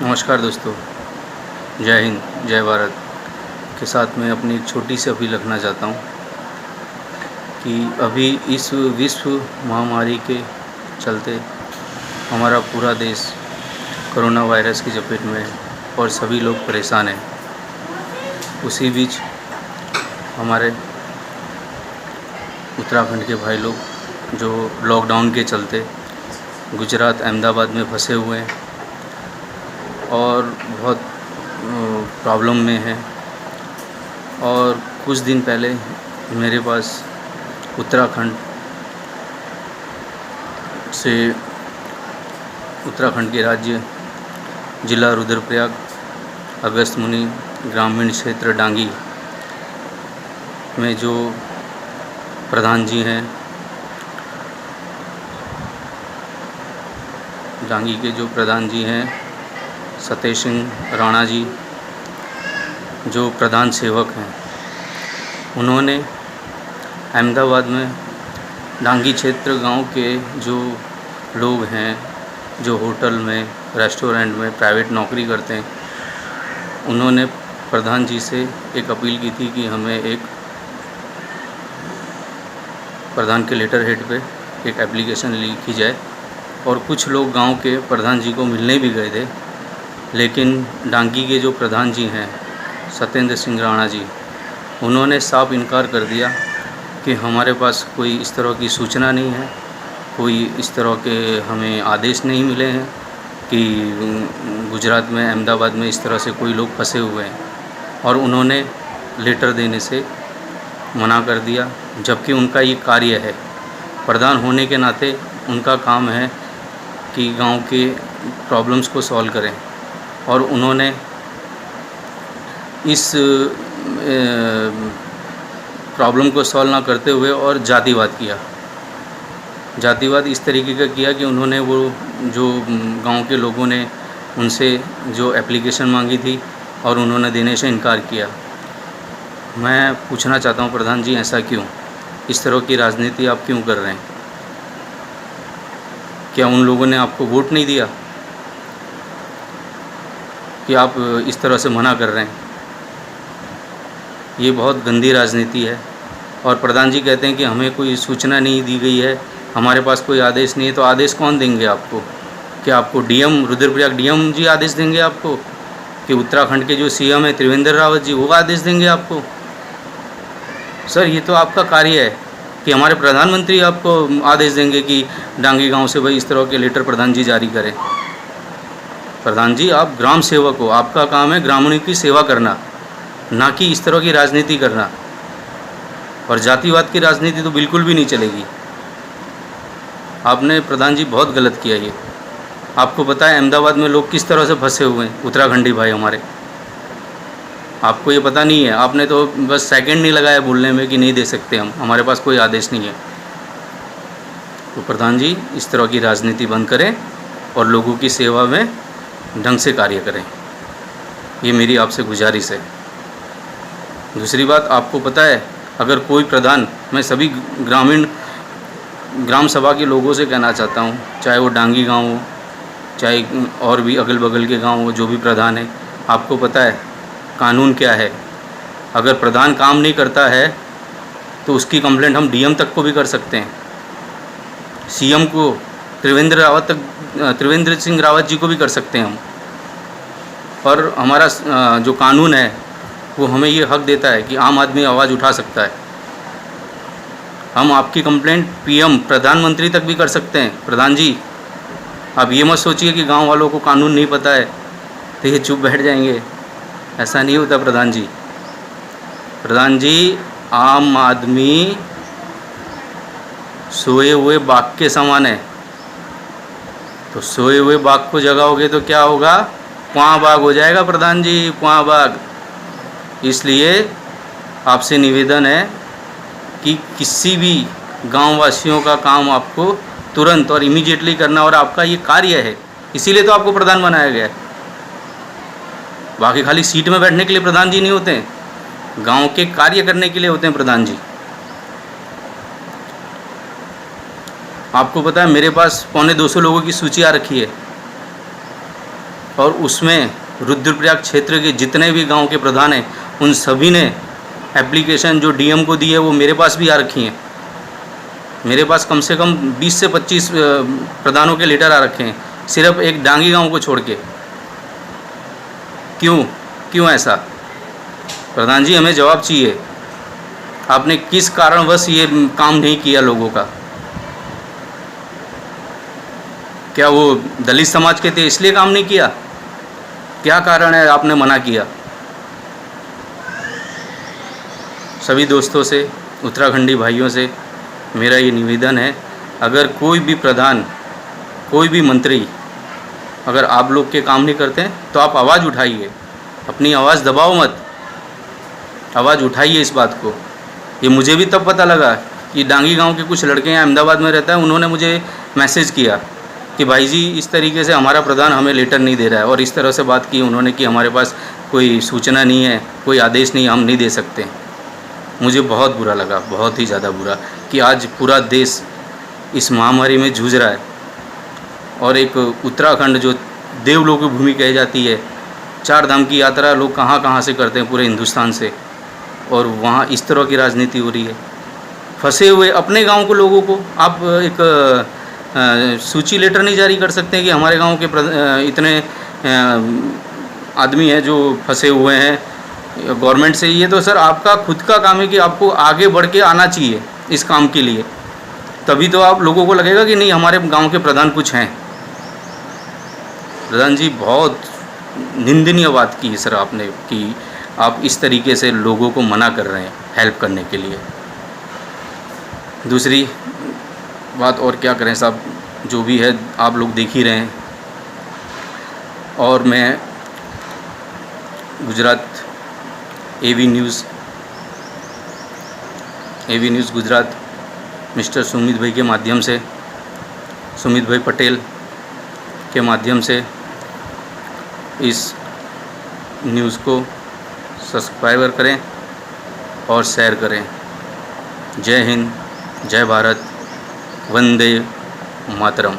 नमस्कार दोस्तों, जय हिंद, जय भारत के साथ मैं अपनी एक छोटी सी अपील रखना चाहता हूँ कि अभी इस विश्व महामारी के चलते हमारा पूरा देश कोरोना वायरस की चपेट में है और सभी लोग परेशान हैं। उसी बीच हमारे उत्तराखंड के भाई लोग जो लॉकडाउन के चलते गुजरात अहमदाबाद में फंसे हुए हैं और बहुत प्रॉब्लम में है। और कुछ दिन पहले मेरे पास उत्तराखंड के राज्य जिला रुद्रप्रयाग अगस्त मुनि ग्रामीण क्षेत्र डांगी में जो प्रधान जी हैं, डांगी के जो प्रधान जी हैं सतेश सिंह राणा जी, जो प्रधान सेवक हैं, उन्होंने अहमदाबाद में डांगी क्षेत्र गांव के जो लोग हैं, जो होटल में, रेस्टोरेंट में प्राइवेट नौकरी करते हैं, उन्होंने प्रधान जी से एक अपील की थी कि हमें एक प्रधान के लेटर हेड पे एक एप्लीकेशन लिखी जाए। और कुछ लोग गांव के प्रधान जी को मिलने भी गए थे, लेकिन डांगी के जो प्रधान जी हैं सतेंद्र सिंह राणा जी, उन्होंने साफ इनकार कर दिया कि हमारे पास कोई इस तरह की सूचना नहीं है, कोई इस तरह के हमें आदेश नहीं मिले हैं कि गुजरात में अहमदाबाद में इस तरह से कोई लोग फंसे हुए हैं। और उन्होंने लेटर देने से मना कर दिया, जबकि उनका ये कार्य है, प्रधान होने के नाते उनका काम है कि गांव के प्रॉब्लम्स को सॉल्व करें। और उन्होंने इस प्रॉब्लम को सॉल्व ना करते हुए और जातिवाद किया। जातिवाद इस तरीके का किया कि उन्होंने वो जो गांव के लोगों ने उनसे जो एप्लीकेशन मांगी थी और उन्होंने देने से इनकार किया। मैं पूछना चाहता हूं प्रधान जी, ऐसा क्यों? इस तरह की राजनीति आप क्यों कर रहे हैं? क्या उन लोगों ने आपको वोट नहीं दिया कि आप इस तरह से मना कर रहे हैं? ये बहुत गंदी राजनीति है। और प्रधान जी कहते हैं कि हमें कोई सूचना नहीं दी गई है, हमारे पास कोई आदेश नहीं है। तो आदेश कौन देंगे आपको? क्या आपको डीएम, रुद्रप्रयाग डीएम जी आदेश देंगे आपको? कि उत्तराखंड के जो सीएम है त्रिवेंद्र रावत जी, वो आदेश देंगे आपको? सर, ये तो आपका कार्य है कि हमारे प्रधानमंत्री आपको आदेश देंगे कि डांगी गांव से भाई इस तरह के लेटर प्रधान जी जारी करें। प्रधान जी, आप ग्राम सेवक हो, आपका काम है ग्रामीणों की सेवा करना, ना कि इस तरह की राजनीति करना। और जातिवाद की राजनीति तो बिल्कुल भी नहीं चलेगी। आपने प्रधान जी बहुत गलत किया ये। आपको पता है अहमदाबाद में लोग किस तरह से फंसे हुए हैं, उत्तराखंडी भाई हमारे। आपको ये पता नहीं है, आपने तो बस सेकंड नहीं लगाया बोलने में कि नहीं दे सकते हम, हमारे पास कोई आदेश नहीं है। तो प्रधान जी, इस तरह की राजनीति बंद करें और लोगों की सेवा में ढंग से कार्य करें, ये मेरी आपसे गुजारिश है। दूसरी बात, आपको पता है अगर कोई प्रधान, मैं सभी ग्राम सभा के लोगों से कहना चाहता हूँ, चाहे वो डांगी गांव हो, चाहे और भी अगल बगल के गांव हो, जो भी प्रधान है, आपको पता है कानून क्या है। अगर प्रधान काम नहीं करता है तो उसकी कंप्लेंट हम डीएम तक को भी कर सकते हैं, सीएम को, त्रिवेंद्र सिंह रावत जी को भी कर सकते हैं हम। और हमारा जो कानून है वो हमें ये हक देता है कि आम आदमी आवाज़ उठा सकता है। हम आपकी कंप्लेंट पीएम, प्रधानमंत्री तक भी कर सकते हैं। प्रधान जी, आप ये मत सोचिए कि गांव वालों को कानून नहीं पता है तो ये चुप बैठ जाएंगे, ऐसा नहीं होता प्रधान जी। प्रधान जी, आम आदमी सोए हुए बाघ के समान है। तो सोए हुए बाघ को जगाओगे तो क्या होगा? क्वां बाघ हो जाएगा प्रधान जी, क्वां बाघ। इसलिए आपसे निवेदन है कि किसी भी गांव वासियों का काम आपको तुरंत और इमीडिएटली करना, और आपका ये कार्य है, इसीलिए तो आपको प्रधान बनाया गया है। बाकी खाली सीट में बैठने के लिए प्रधान जी नहीं होते हैं, गांव के कार्य करने के लिए होते हैं प्रधान जी। आपको पता है मेरे पास 250 लोगों की सूची आ रखी है और उसमें रुद्रप्रयाग क्षेत्र के जितने भी गांव के प्रधान हैं उन सभी ने एप्लीकेशन जो डीएम को दी है वो मेरे पास भी आ रखी हैं। मेरे पास कम से कम 20 से 25 प्रधानों के लेटर आ रखे हैं, सिर्फ एक डांगी गांव को छोड़ के। क्यों ऐसा? प्रधान जी, हमें जवाब चाहिए। आपने किस कारणवश ये काम नहीं किया लोगों का? क्या वो दलित समाज के थे इसलिए काम नहीं किया? क्या कारण है आपने मना किया? सभी दोस्तों से, उत्तराखंडी भाइयों से मेरा ये निवेदन है, अगर कोई भी प्रधान, कोई भी मंत्री अगर आप लोग के काम नहीं करते हैं तो आप आवाज़ उठाइए, अपनी आवाज़ दबाओ मत, आवाज़ उठाइए इस बात को। ये मुझे भी तब पता लगा कि डांगी गांव के कुछ लड़के हैं, अहमदाबाद में रहता है, उन्होंने मुझे मैसेज किया कि भाई जी इस तरीके से हमारा प्रधान हमें लेटर नहीं दे रहा है, और इस तरह से बात की उन्होंने कि हमारे पास कोई सूचना नहीं है, कोई आदेश नहीं, हम नहीं दे सकते। मुझे बहुत बुरा लगा, बहुत ही ज़्यादा बुरा, कि आज पूरा देश इस महामारी में जूझ रहा है और एक उत्तराखंड जो देवलोक की भूमि कही जाती है, 4 धाम की यात्रा लोग कहाँ कहाँ से करते हैं पूरे हिंदुस्तान से, और वहाँ इस तरह की राजनीति हो रही है। फंसे हुए अपने गांव के लोगों को आप एक सूची लेटर नहीं जारी कर सकते हैं कि हमारे गांव के इतने आदमी हैं जो फंसे हुए हैं गवर्नमेंट से। ये तो सर आपका खुद का काम है कि आपको आगे बढ़ के आना चाहिए इस काम के लिए, तभी तो आप लोगों को लगेगा कि नहीं हमारे गांव के प्रधान कुछ हैं। प्रधान जी, बहुत निंदनीय बात की सर आपने कि आप इस तरीके से लोगों को मना कर रहे हैं हेल्प करने के लिए। दूसरी बात और क्या करें साहब, जो भी है आप लोग देख ही रहे हैं। और मैं गुजरात एवी न्यूज़ गुजरात मिस्टर सुमित भाई के माध्यम से, सुमित भाई पटेल के माध्यम से इस न्यूज़ को सब्सक्राइबर करें और शेयर करें। जय हिंद, जय भारत, वंदे मातरम।